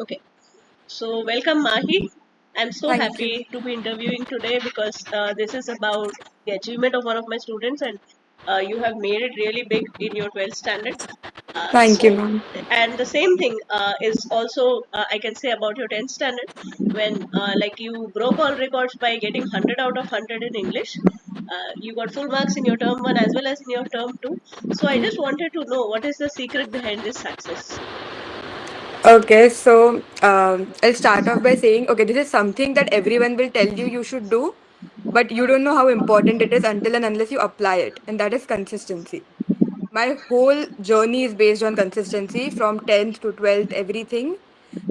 Okay, so welcome Mahi. I'm so Thank you. happy to be interviewing today because this is about the achievement of one of my students, and you have made it really big in your 12th standard. Thank you, So, ma'am. and the same thing is also I can say about your 10th standard when like you broke all records by getting 100 out of 100 in English. You got full marks in your term one as well as in your term two. So I Yeah. just wanted to know what is the secret behind this success. Okay, so I'll start off by saying, okay, this is something that everyone will tell you you should do, but you don't know how important it is until and unless you apply it, and that is consistency. My whole journey is based on consistency from 10th to 12th, everything.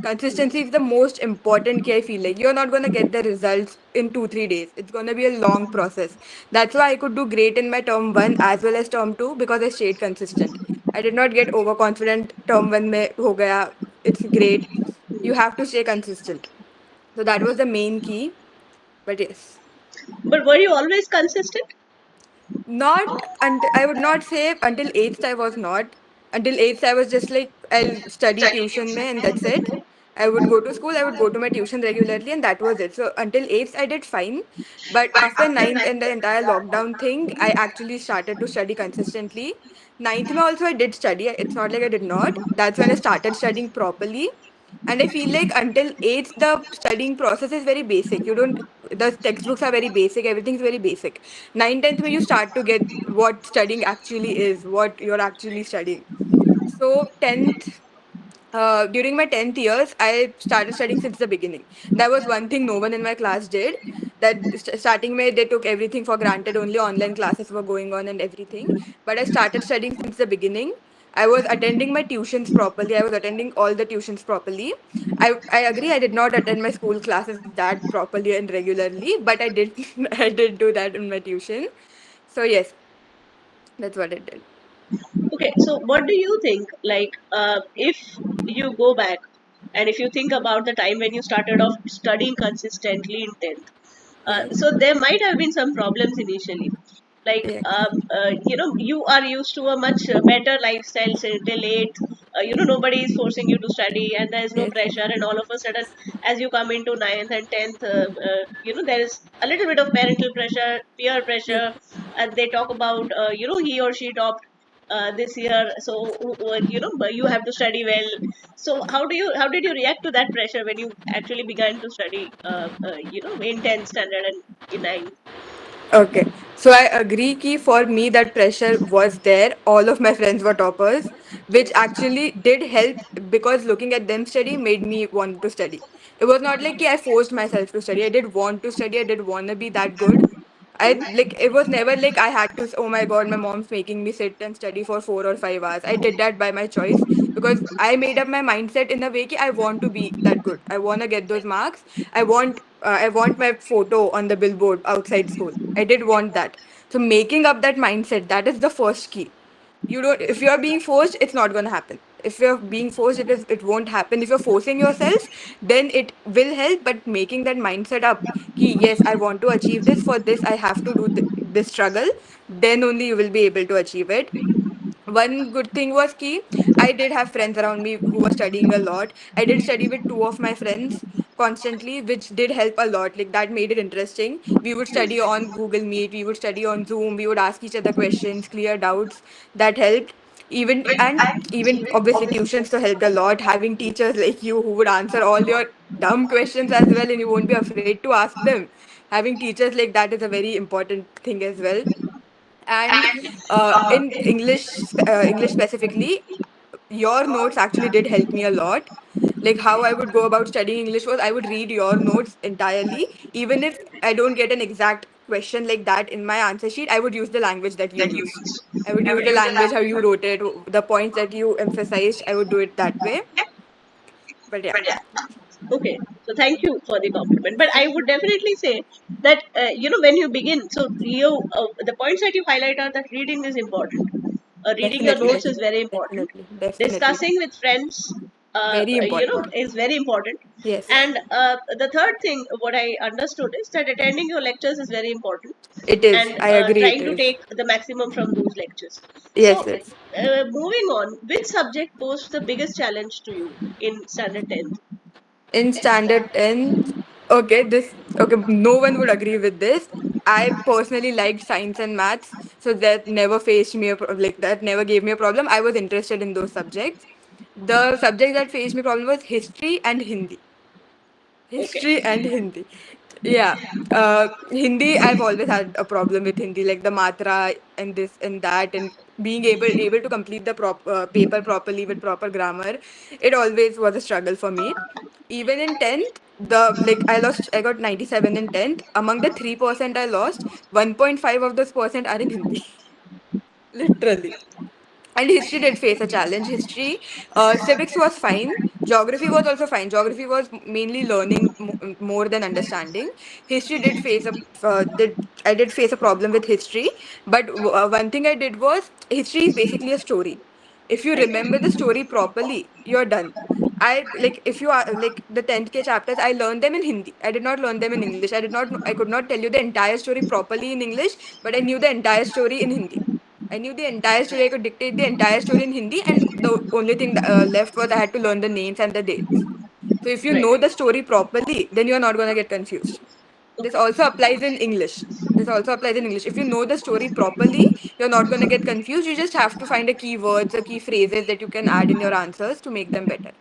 Consistency is the most important key. I feel like you're not going to get the results in 2 3 days. It's going to be a long process. That's why I could do great in my term one as well as term two because I stayed consistent. I did not get overconfident. Term one mein ho gaya. It's great. You have to stay consistent. So that was the main key. But yes. But were you always consistent? Not until I would not say until eighth I was not. Until eighth I was just like I'll study tuition mein and that's it. I would go to school, I would go to my tuition regularly and that was it. So until eighth I did fine. But after ninth and the entire lockdown thing, I actually started to study consistently. Ninth mein also I did study. It's not like I did not. That's when I started studying properly. And I feel like until eighth, the studying process is very basic. You don't, the textbooks are very basic, everything's very basic. 9th, 10th, where you start to get what studying actually is, what you're actually studying. So, 10th, during my 10th years, I started studying since the beginning. That was one thing no one in my class did. That starting May, they took everything for granted. Only online classes were going on and everything. But I started studying since the beginning. I was attending my tuitions properly. I was attending all the tuitions properly. I agree. I did not attend my school classes that properly and regularly, but I did. I did do that in my tuition. So yes, that's what I did. Okay, so what do you think? Like, if you go back and if you think about the time when you started off studying consistently in 10th, Yes. so there might have been some problems initially. Like, Yes. you are used to a much better lifestyle say, till 8th. Nobody is forcing you to study and there is no Yes. pressure. And all of a sudden, as you come into ninth and 10th, there is a little bit of parental pressure, peer Yes. pressure. And they talk about, he or she topped this year, so but you have to study well. So how did you react to that pressure when you actually began to study in 10th standard and in 9th? Okay. So I agree ki for me that pressure was there. All of my friends were toppers, which actually did help because looking at them study made me want to study. It was not like ki I forced myself to study. I did want to study. I did want to be that good. I like it was never like I had to oh my god, my mom's making me sit and study for 4 or 5 hours. I did that by my choice because I made up my mindset in a way that I want to be that good. I want to get those marks. I want my photo on the billboard outside school. I did want that. So making up that mindset, that is the first key. You don't if you're being forced, it's not gonna happen. If you're being forced, it won't happen. If you're forcing yourself, then it will help. But making that mindset up, ki yes, I want to achieve this. For this, I have to do this struggle. Then only you will be able to achieve it. One good thing was key. I did have friends around me who were studying a lot. I did study with two of my friends constantly, which did help a lot. Like that made it interesting. We would study on Google Meet, we would study on Zoom, we would ask each other questions, clear doubts. That helped. Even obviously tuitions to helped a lot. Having teachers like you who would answer all your dumb questions as well and you won't be afraid to ask them. Having teachers like that is a very important thing as well. And in English specifically, your notes actually did help me a lot. Like how I would go about studying English was I would read your notes entirely. Even if I don't get an exact question like that in my answer sheet, I would use the language that you used. I would use the language how you wrote it, the points that you emphasized. I would do it that way. But yeah. Okay, so thank you for the compliment, but I would definitely say that when you begin, so the points that you highlight are that reading is important. Reading your Definitely, notes is very important. definitely, definitely. Discussing with friends Very important. is very important. Yes, And the third thing, what I understood is that attending your lectures is very important, it is. and I agree. It trying to is. take the maximum from those lectures. Yes, So, yes. moving on, which subject posed the biggest challenge to you in standard 10th? In standard 10th, okay, this, okay, no one would agree with this. I personally liked science and maths, so that never faced me like that never gave me a problem. I was interested in those subjects. The subject that faced me problem was history and Hindi. Okay, History and Hindi. Yeah. Hindi, I've always had a problem with Hindi, like the matra and this and that, and being able to complete the paper properly with proper grammar. It always was a struggle for me. Even in 10th, I got 97 in 10th. Among the 3% I lost, 1.5 of those percent are in Hindi. Literally. And history did face a challenge. History, civics was fine. Geography was also fine. Geography was mainly learning more than understanding. History did face a I did face a problem with history, but one thing I did was history is basically a story. If you right, remember the story properly, you're done. I like if you are like the 10th K chapters, I learned them in Hindi. I did not learn them in English. I could not tell you the entire story properly in English, but I knew the entire story in Hindi. I knew the entire story. I could dictate the entire story in Hindi, and the only thing that, left was I had to learn the names and the dates. So if you right. know the story properly, then you're not gonna get confused. This Okay, also applies in English. This also applies in English. If you know the story properly, you're not gonna get confused. You just have to find a keywords or key phrases that you can add in your answers to make them better.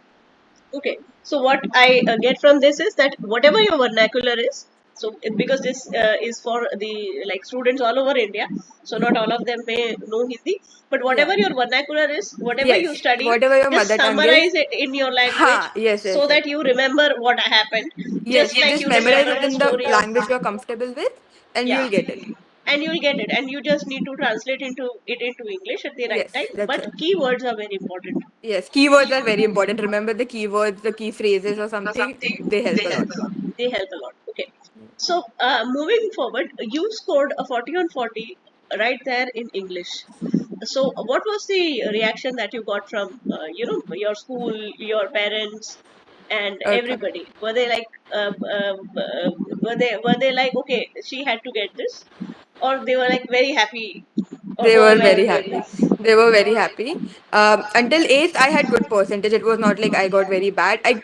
okay. So what I get from this is that whatever your vernacular is, so because this is for the like students all over India, so not all of them may know Hindi, but Yeah. whatever your vernacular is, whatever you Yes. studied, Whatever your just mother tongue is. summarize it in your language Ha. Yes. Yes. so Yes. that you remember what happened, Yes. just You like just you memorize remember it the in the story of, language you're comfortable with, and yeah, you'll get it. and you will get it, and you just need to translate into English at the right Yes. time. That's But it. keywords are very important. Yes, keywords are very important. Remember the keywords, the key phrases or something, they help a lot. They help a lot. Okay. So, moving forward, you scored a 40 on 40 right there in English. So, what was the reaction that you got from, your school, your parents, and Okay. everybody? Were they like, were they like, okay, she had to get this, or they were like very happy, or They were very overwhelmed? happy. They were very happy. Until 8th, I had good percentage. It was not like I got very bad. I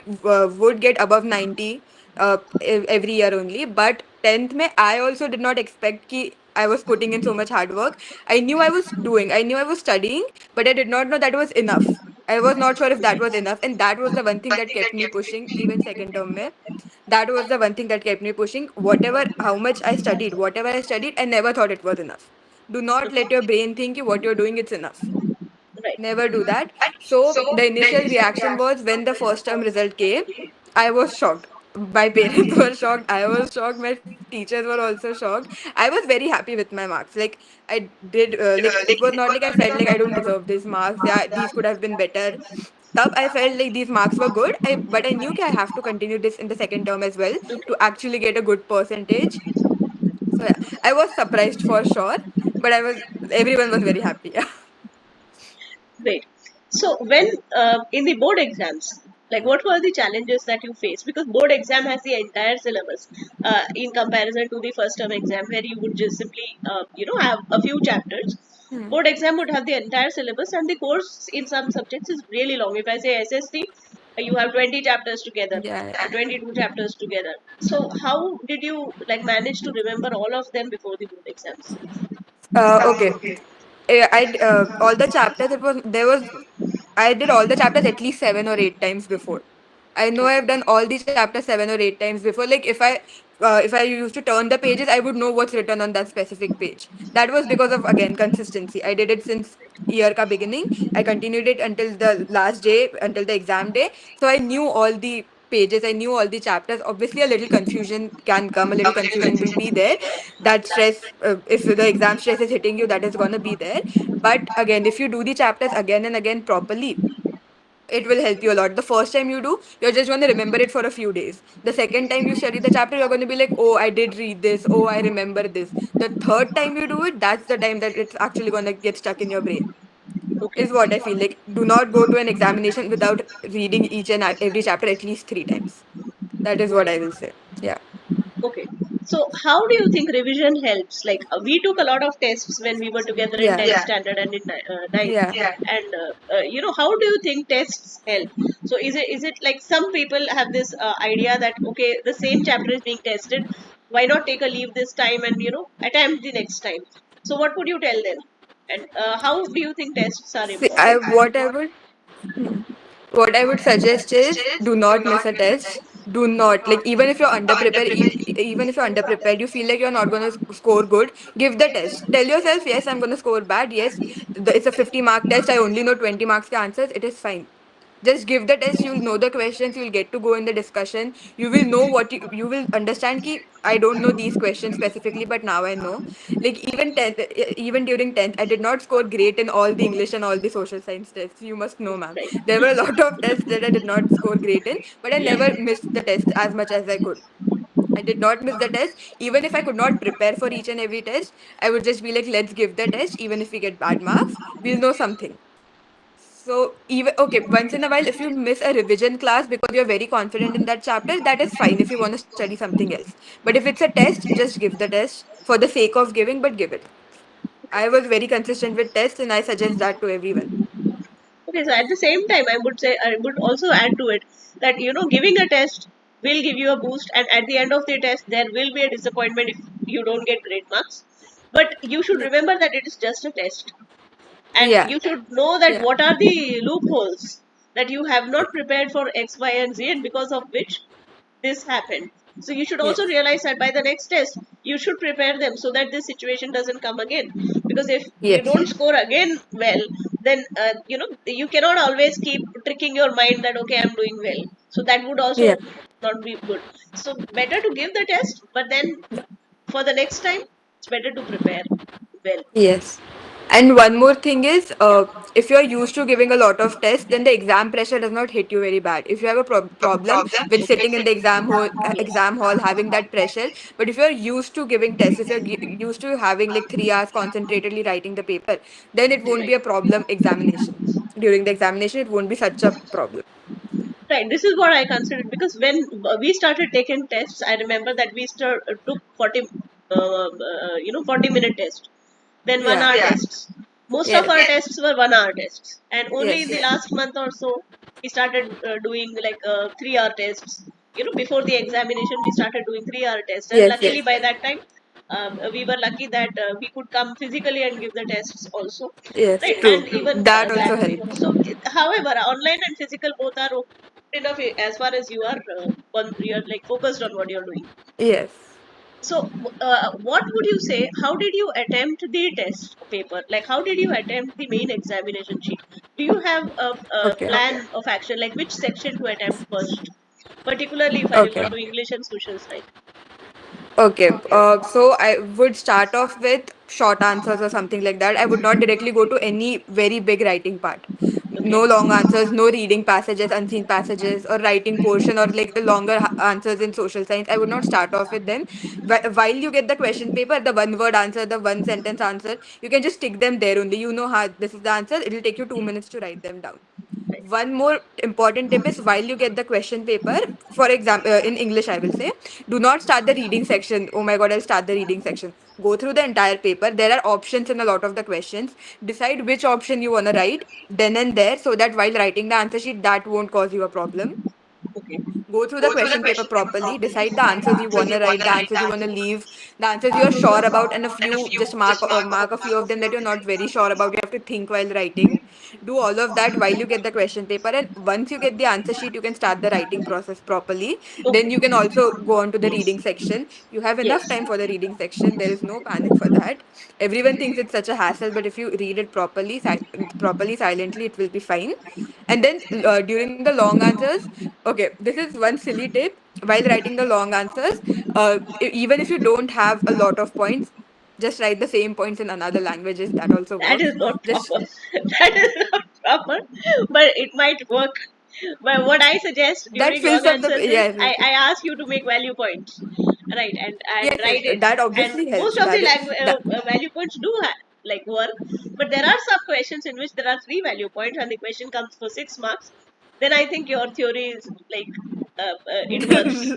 would get above 90 every year only. But 10th, mein, I also did not expect ki I was putting in so much hard work. I knew I was doing, I knew I was studying, but I did not know that was enough. I was not sure if that was enough. And that was the one thing that kept me pushing, even second term. Mein, that was the one thing that kept me pushing. How much whatever I studied, I never thought it was enough. Do not let your brain think ki what you're doing it's enough. Right. Never do that. So the initial reaction was when the first term result came, I was shocked. My parents were shocked. I was shocked. My teachers were also shocked. I was very happy with my marks. Like I did, like it was not like I felt like I don't deserve these marks. Yeah, these could have been better. Tab I felt like these marks were good. But I knew that I have to continue this in the second term as well to actually get a good percentage. So yeah, I was surprised for sure, but everyone was very happy. Great. So, when in the board exams, like what were the challenges that you faced? Because board exam has the entire syllabus in comparison to the first term exam, where you would just simply, have a few chapters. Hmm. Board exam would have the entire syllabus, and the course in some subjects is really long. If I say SST, you have 20 chapters together, Yeah, yeah. 22 chapters together. So, how did you like manage to remember all of them before the board exams? Okay. All the chapters. I did all the chapters at least 7 or 8 times before. I know I've done all the chapters 7 or 8 times before. Like if I used to turn the pages, I would know what's written on that specific page. That was because of again consistency. I did it since year ka beginning. I continued it until the last day, until the exam day. So I knew all the pages. I knew all the chapters. Obviously, a little confusion can come. A little confusion will be there. That stress, if the exam stress is hitting you, that is gonna be there. But again, if you do the chapters again and again properly, it will help you a lot. The first time you do, you're just going to remember it for a few days. The second time you study the chapter, you're going to be like, oh, I did read this. Oh, I remember this. The third time you do it, that's the time that it's actually going to get stuck in your brain. Okay. is what I feel. Like, do not go to an examination without reading each and every chapter at least 3 times. That is what I will say. Yeah. Okay. So, how do you think revision helps? Like, we took a lot of tests when we were together in Yeah. 10th standard and in ninth. Yeah. Yeah. And, how do you think tests help? So, is it like some people have this idea that, okay, the same chapter is being tested. Why not take a leave this time and, attempt the next time? So, what would you tell them? And how do you think tests are See, I important? what I would what I would suggest is do not miss a test. Do not, like, even if you're underprepared, even if you're underprepared, you feel like you're not going to score good. Give the test. Tell yourself, yes, I'm going to score bad. Yes, it's a 50-mark test. I only know 20 marks के answers. It is fine. Just give the test. You'll know the questions. You'll get to go in the discussion. You will know what you will understand. Ki I don't know these questions specifically, but now I know. Like, even tenth, even during 10th, I did not score great in all the English and all the social science tests. You must know, ma'am. Right. There were a lot of tests that I did not score great in, but I Yeah. never missed the test as much as I could. I did not miss the test. Even if I could not prepare for each and every test, I would just be like, let's give the test. Even if we get bad marks, we'll know something. So, even okay, once in a while, if you miss a revision class because you're very confident in that chapter, that is fine if you want to study something else. But if it's a test, just give the test for the sake of giving, but give it. I was very consistent with tests and I suggest that to everyone. Okay, so at the same time, I would also add to it that giving a test will give you a boost, and at the end of the test, there will be a disappointment if you don't get great marks. But you should Yeah. remember that it is just a test, and Yeah. you should know that Yeah. what are the loopholes that you have not prepared for X, Y, and Z, and because of which this happened. So you should also Yes. realize that by the next test, you should prepare them so that this situation doesn't come again. Because if you Yes. don't score again well, then you cannot always keep tricking your mind that okay, I'm doing well. So that would Yeah. also not be good. So better to give the test, but then for the next time, it's better to prepare well. Yes. And one more thing is, if you're used to giving a lot of tests, then the exam pressure does not hit you very bad. If you have a problem with sitting in the exam hall having that pressure, but if you're used to giving tests, if you're used to having like 3 hours concentratedly writing the paper, then it won't be a problem examination. During the examination, it won't be such a problem. Right, this is what I considered because when we started taking tests, I remember that we took 40-minute test, then one Yeah. hour tests. Most of Yes. our tests were 1 hour tests, and only in the Yes. last month or so, we started doing like 3 hour tests. Before the examination, we started doing 3 hour tests, and Yes. luckily Yes. by that time, we were lucky that we could come physically and give the tests also, Yes. right? True. And even That that. also helped. So, however, online and physical both are good enough as far as you're like focused on what you're doing. Yes. So, what would you say? How did you attempt the test paper? Like, how did you attempt the main examination sheet? Do you have a Okay. plan of action, like which section to attempt first? Particularly if I refer Okay. to English and social science. Okay, so I would start off with short answers or something like that. I would not directly go to any very big writing part. Okay. No long answers, no reading passages, unseen passages, or writing portion, or like the longer answers in social science. I would not start off with them. While you get the question paper, the one word answer, the one sentence answer, you can just stick them there only. You know how this is the answer. It will take you 2 minutes to write them down. Right. One more important tip is while you get the question paper, for example, in English, I will say, do not start the reading section. Oh my God, I'll start the reading section. Go through the entire paper. There are options in a lot of the questions. Decide which option you want to write then and there so that while writing the answer sheet, that won't cause you a problem. Okay. Go through the question paper properly, decide the answers you want to write, the answers you want to leave, the answers you're sure about, and a few, just mark a few of them that you're not very sure about. You have to think while writing. Do all of that while you get the question paper, and once you get the answer sheet, you can start the writing process properly. Then Okay. you can also go on to the reading section. You have enough Yes. time for the reading section. There is no panic for that. Everyone thinks it's such a hassle, but if you read it properly, properly silently, it will be fine. And then during the long answers, okay, this is one silly tip. While writing the long answers, even if you don't have a lot of points, just write the same points in another languages. That also That works. is not Just proper. That is not proper, but it might work. But what I suggest that during long fills up the answers is yes, I ask you to make value points, right? And yes, yes. write it. That And obviously helps. most of the That is that value points do like work. But there are some questions in which there are 3 value points and the question comes for 6 marks. Then I think your theory is like it works.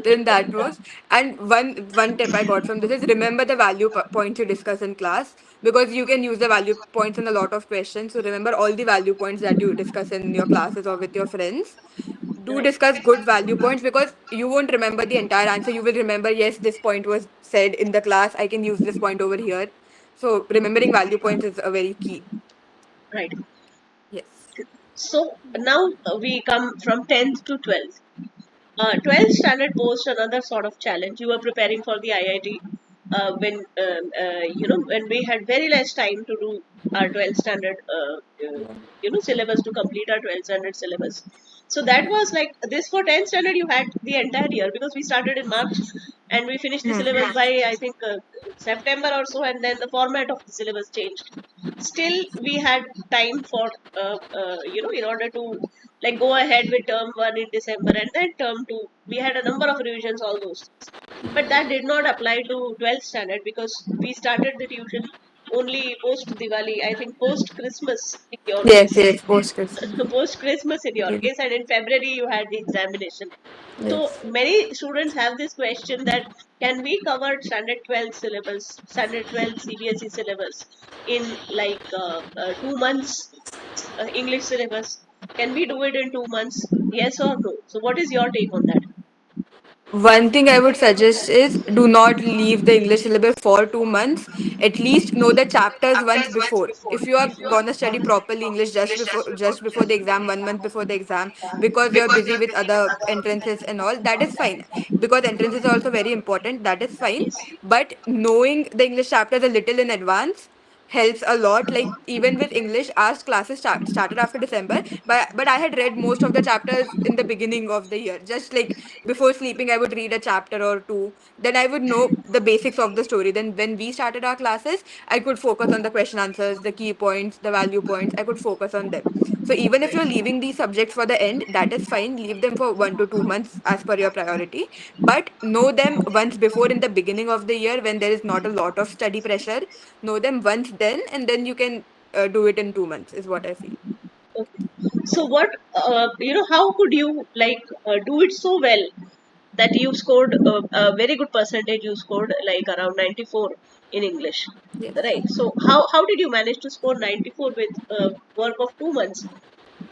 Then that was, and one tip I got from this is remember the value points you discuss in class, because you can use the value points in a lot of questions. So remember all the value points that you discuss in your classes or with your friends. Do Right. discuss good value points, because you won't remember the entire answer. You will remember, yes, this point was said in the class. I can use this point over here. So remembering value points is a very key. Right. Yes. So now we come from 10th to 12th. 12th standard posed another sort of challenge. You were preparing for the IIT when when we had very less time to do our 12th standard syllabus, to complete our 12th standard syllabus. So that was like this. For 10th standard you had the entire year, because we started in March and we finished the Hmm. syllabus by I think September or so, and then the format of the syllabus changed. Still we had time for in order to like go ahead with term 1 in December and then term 2. We had a number of revisions, all those things. But that did not apply to 12th standard, because we started the tuition only post Diwali, I think post Christmas in your Yes, case. yes, post Christmas. Post Christmas in your Yes. case, and in February you had the examination. So Yes. many students have this question that can we cover standard 12 syllabus, standard 12 CBSE syllabus in like 2 months, English syllabus? Can we do it in 2 months? Yes or no? So what is your take on that? One thing I would suggest is do not leave the English syllabus for 2 months. At least know the chapters once before. If you are gonna study properly English just before the exam, 1 month before the exam, because you're busy with other entrances and all, that is fine. Because entrances are also very important, that is fine. Yes. But knowing the English chapters a little in advance helps a lot. Like even with English, our classes started after December, but I had read most of the chapters in the beginning of the year. Just like before sleeping, I would read a chapter or two. Then I would know the basics of the story. Then when we started our classes, I could focus on the question answers, the key points, the value points. I could focus on them. So even if you're leaving these subjects for the end, that is fine. Leave them for 1 to 2 months as per your priority. But know them once before in the beginning of the year when there is not a lot of study pressure. Know them once then, and then you can do it in 2 months, is what I feel. Okay. So what how could you like do it so well that you scored a very good percentage? You scored like around 94 in English, Yes. right? So how did you manage to score 94 with work of 2 months?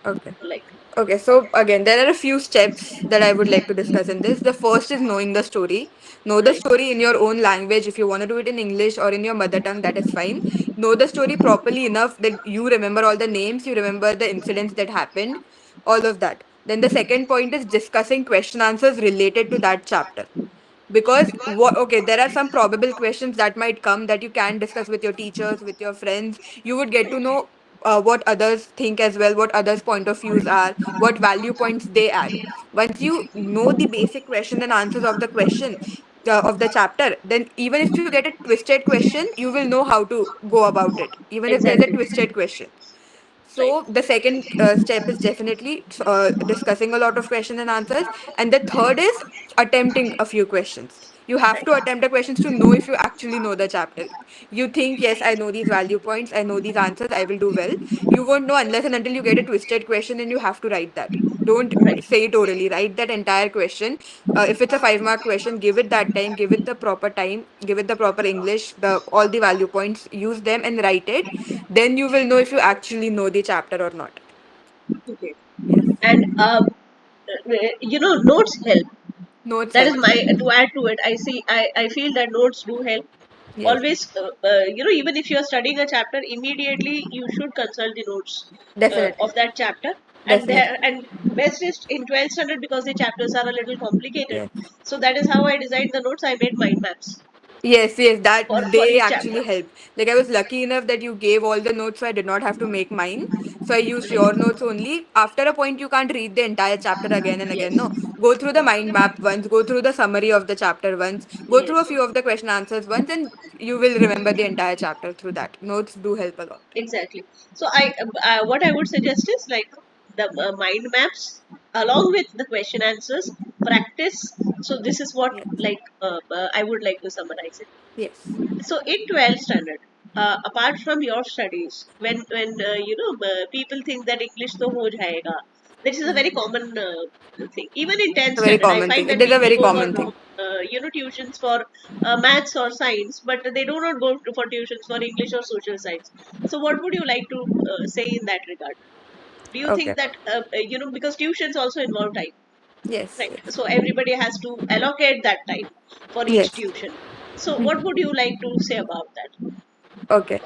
Okay. Like, Okay, so again, there are a few steps that I would like to discuss in this. The first is knowing the story. Know the right, story in your own language. If you want to do it in English or in your mother tongue, that is fine. Know the story properly enough that you remember all the names, you remember the incidents that happened, all of that. Then the second point is discussing question answers related to that chapter. Because what, okay, there are some probable questions that might come that you can discuss with your teachers, with your friends. You would get to know what others think as well, what others point of views are, what value points they add. Once you know the basic question and answers of the question, of the chapter, then even if you get a twisted question, you will know how to go about it, even if there's a exactly, twisted question. right, So the second step is definitely discussing a lot of questions and answers, and the third is attempting a few questions. You have right, to attempt the questions to know if you actually know the chapter. You think, yes, I know these value points, I know these answers, I will do well. You won't know unless and until you get a twisted question and you have to write that. Don't right. say it orally. Write that entire question. If it's a 5 mark question, give it that time. Give it the proper time. Give it the proper English. The all the value points. Use them and write it. Then you will know if you actually know the chapter or not. Okay. Yes. And notes help. Notes That is help. my to add to it. I feel that notes do help. Yes. Always, even if you are studying a chapter, immediately you should consult the notes Definitely. of that chapter. And there, Definitely. and best is in 12th standard, because the chapters are a little complicated. Yes. So that is how I designed the notes. I made mind maps Yes, yes, that for they each chapter. actually help. Like I was lucky enough that you gave all the notes, so I did not have to make mine. So I used your Right. notes only. After a point, you can't read the entire chapter again and again. Yes. No, go through the mind map once, go through the summary of the chapter once, go through a Yes. few of the question answers once, and you will remember the entire chapter through that. Notes do help a lot. Exactly. So what I would suggest is like the mind maps along with the question answers, practice. So this is what Yes. like I would like to summarize it. Yes. So in 12th standard, apart from your studies, when people think that English to ho jayega, this is a very common thing. Even in A 10th very standard, I common thing. find It that is a people very go for common thing. tuitions for maths or science, but they do not go for tuitions for English or social science. So what would you like to say in that regard? Do you Okay. think that because tuitions also involve time, Yes. right? Yes. So everybody has to allocate that time for each Yes. tuition. So what would you like to say about that? Okay.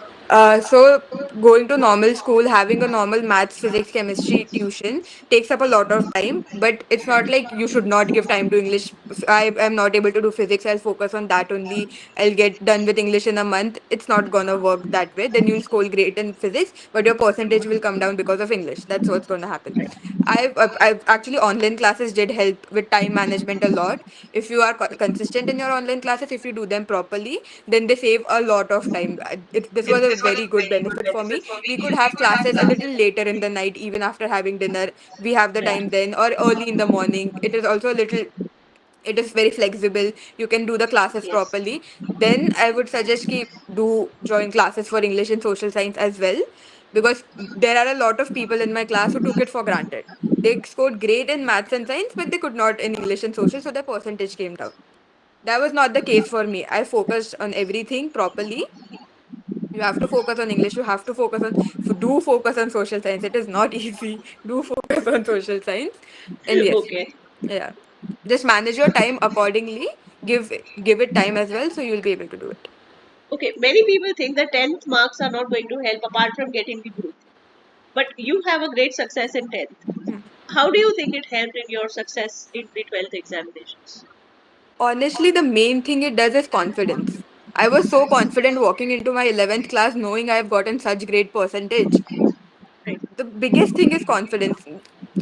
So going to normal school, having a normal maths, physics, chemistry tuition takes up a lot of time, but it's not like you should not give time to English. I am not able to do physics, I'll focus on that only. I'll get done with English in a month. It's not gonna work that way. Then you'll score great in physics, but your percentage will come down because of English. That's what's gonna happen. I've actually online classes did help with time management a lot. If you are consistent in your online classes, if you do them properly, then they save a lot of time. This was a very good benefit for me. We could have classes a little later in the night, even after having dinner. We have the Yeah. time then, or early in the morning. It is also a little, it is very flexible. You can do the classes Yes. properly. Then I would suggest ki do join classes for English and social science as well, because there are a lot of people in my class who took it for granted. They scored great in maths and science, but they could not in English and social, so their percentage came down. That was not the case for me. I focused on everything properly. You have to focus on English. You have to focus on, do focus on social science. It is not easy. Do focus on social science. And yes, Okay. yeah. Just manage your time accordingly. Give give it time as well, so you'll be able to do it. Okay. Many people think that 10th marks are not going to help apart from getting the group. But you have a great success in 10th. Hmm. How do you think it helped in your success in the 12th examinations? Honestly, the main thing it does is confidence. I was so confident walking into my 11th class knowing I've gotten such great percentage. Right. The biggest thing is confidence.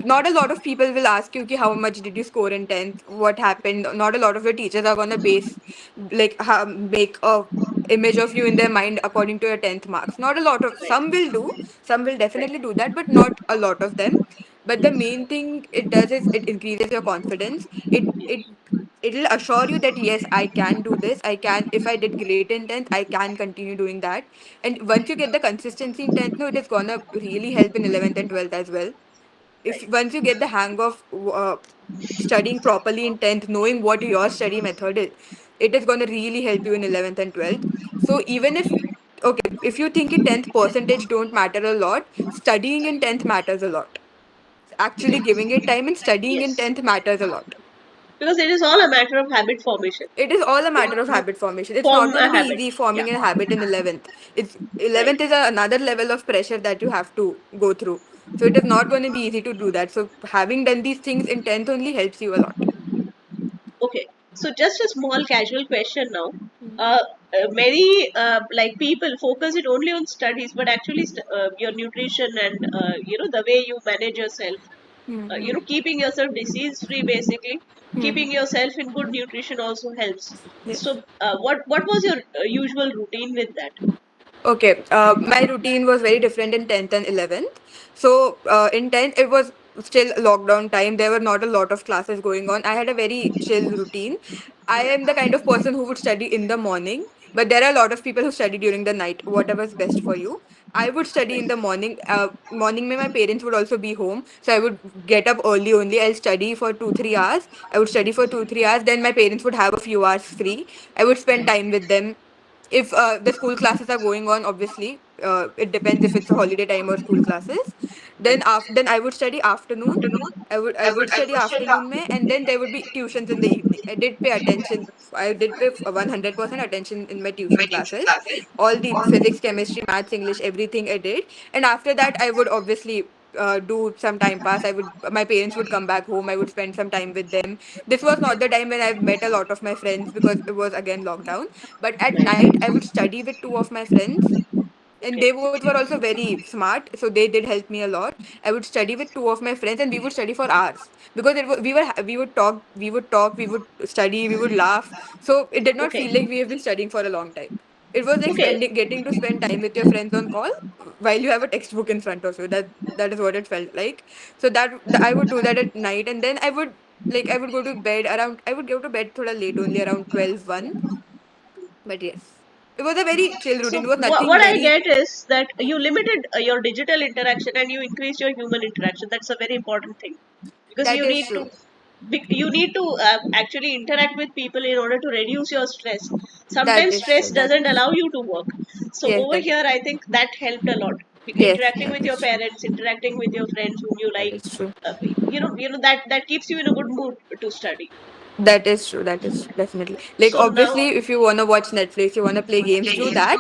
Not a lot of people will ask you ki how much did you score in 10th, what happened. Not a lot of your teachers are going to base, like, make a image of you in their mind according to your 10th marks. Not a lot of, Right. some will do, some will Right. definitely do that, but not a lot of them. But the main thing it does is it increases your confidence. It'll assure you that yes, I can do this. I can, if I did great in 10th, I can continue doing that. And once you get the consistency in 10th, no, it is gonna really help in 11th and 12th as well. If Right. once you get the hang of studying properly in 10th, knowing what your study method is, it is gonna really help you in 11th and 12th. So even if, okay, if you think your 10th percentage don't matter a lot, studying in 10th matters a lot. Actually giving it time and studying in Yes. 10th matters a lot. Because it is all a matter of habit formation. It is all a matter of You habit formation. It's not form going to a be habit. easy Yeah. forming a habit in 11th. It's Right. 11th is another level of pressure that you have to go through. So it is not going to be easy to do that. So having done these things in 10th only helps you a lot. Okay. So just a small casual question now. Hmm. Many like people focus it only on studies, but actually your nutrition and the way you manage yourself, Hmm. keeping yourself disease free, basically Hmm. keeping yourself in good nutrition also helps. Yes. So what was your usual routine with that? Okay, my routine was very different in 10th and 11th. So, in 10th, it was still lockdown time. There were not a lot of classes going on. I had a very chill routine. I am the kind of person who would study in the morning, but there are a lot of people who study during the night, whatever's best for you. I would study in the morning. Morning, mein my parents would also be home. So, I would get up early only. I'll study for 2, 3 hours. I would study for 2, 3 hours. Then my parents would have a few hours free. I would spend time with them. If the school classes are going on, obviously it depends if it's a holiday time or school classes. Then Right. after, then I would study afternoon. I would study afternoon mein, and then there would be tuitions in the evening. I did pay attention. I did pay 100% attention in my tuition classes. All the physics, chemistry, maths, English, everything I did. And after that, I would obviously do some time pass. My parents would come back home. I would spend some time with them. This was not the time when I've met a lot of my friends because it was again lockdown. But at night, I would study with two of my friends, and Okay. they both were also very smart, so they did help me a lot. I would study with two of my friends, and we would study for hours because we would study, we would laugh. So it did not Okay. feel like we have been studying for a long time. It was like Okay. getting to spend time with your friends on call while you have a textbook in front of you. That is what it felt like. So I would do that at night, and then I would go to bed around. I would go to bed thoda late, only around 12, 1. But yes. It was a very chill So routine. It was nothing what I very. get is that you limited your digital interaction and you increased your human interaction. That's a very important thing, because That is true. you need to actually interact with people in order to reduce your stress. That Sometimes is true. stress That doesn't is allow true. you to work. So Yes, over that here, I think that helped a lot. yes, Interacting that with is your true. parents, interacting with your friends whom you That like, is true. that keeps you in a good mood to study. That is true. That is definitely like So now, obviously if you wanna watch Netflix, you wanna play games, do that.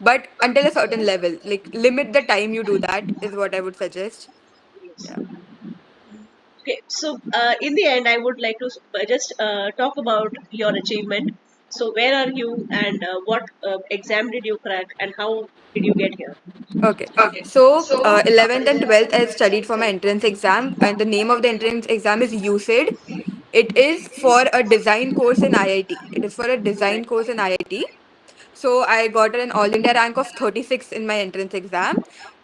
But until a certain level, like limit the time you do that is what I would suggest. yes. Yeah. Okay, so in the end, I would like to just talk about your achievement. So, where are you, and what exam did you crack, and how did you get here? Okay. So 11th and 12th I studied for my entrance exam, and the name of the entrance exam is UCID. It is for a design course in IIT. It is for a design course in IIT. So I got an all India rank of 36 in my entrance exam,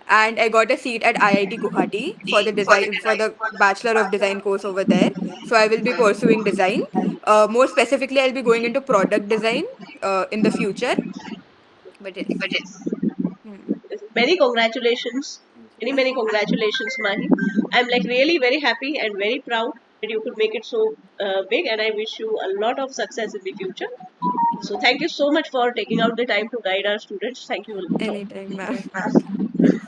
and I got a seat at IIT Guwahati for the design for the Bachelor of Design course over there. So I will be pursuing design. More specifically, I'll be going into product design in the future. But yes. Hmm. Many congratulations, Thank many you. many congratulations, Mahi. I'm like really very happy and very proud that you could make it so big, and I wish you a lot of success in the future. So, thank you so much for taking out the time to guide our students. Thank you a lot. Anytime, ma'am. Thank you.